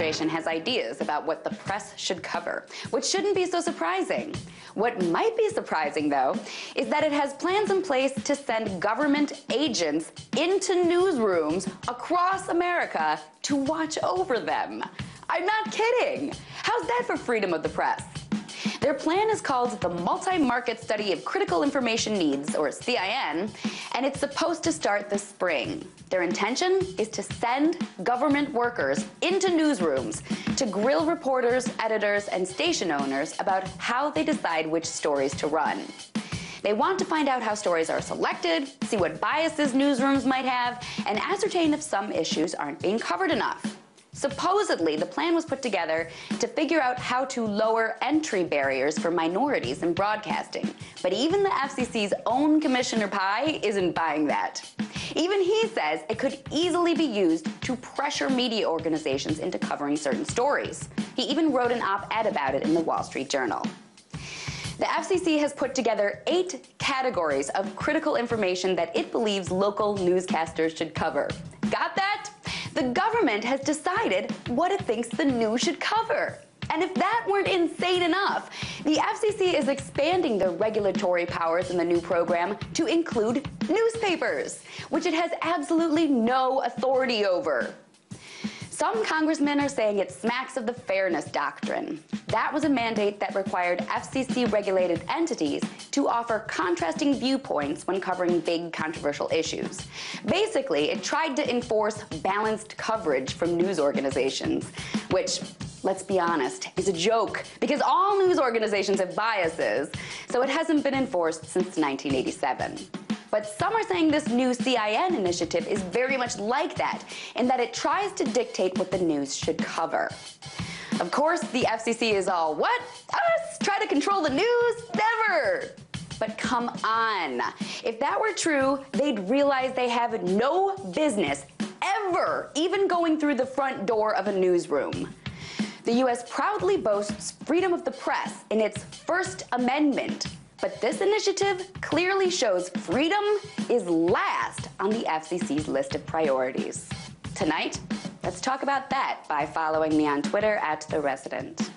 administration has ideas about what the press should cover, which shouldn't be so surprising. What might be surprising, though, is that it has plans in place to send government agents into newsrooms across America to watch over them. I'm not kidding. How's that for freedom of the press? Their plan is called the Multi-Market Study of Critical Information Needs, or CIN, and it's supposed to start this spring. Their intention is to send government workers into newsrooms to grill reporters, editors, and station owners about how they decide which stories to run. They want to find out how stories are selected, see what biases newsrooms might have, and ascertain if some issues aren't being covered enough. Supposedly, the plan was put together to figure out how to lower entry barriers for minorities in broadcasting. But even the FCC's own Commissioner Pai isn't buying that. Even he says it could easily be used to pressure media organizations into covering certain stories. He even wrote an op-ed about it in the Wall Street Journal. The FCC has put together 8 categories of critical information that it believes local newscasters should cover. Got that? The government has decided what it thinks the news should cover. And if that weren't insane enough, the FCC is expanding their regulatory powers in the new program to include newspapers, which it has absolutely no authority over. Some congressmen are saying it smacks of the fairness doctrine. That was a mandate that required FCC-regulated entities to offer contrasting viewpoints when covering big controversial issues. Basically, it tried to enforce balanced coverage from news organizations, which, let's be honest, is a joke because all news organizations have biases, so it hasn't been enforced since 1987. But some are saying this new CIN initiative is very much like that, in that it tries to dictate what the news should cover. Of course, the FCC is all, what? Us? Try to control the news? Never! But come on. If that were true, they'd realize they have no business ever even going through the front door of a newsroom. The U.S. proudly boasts freedom of the press in its First Amendment. But this initiative clearly shows freedom is last on the FCC's list of priorities. Tonight, let's talk about that by following me on Twitter @TheResident.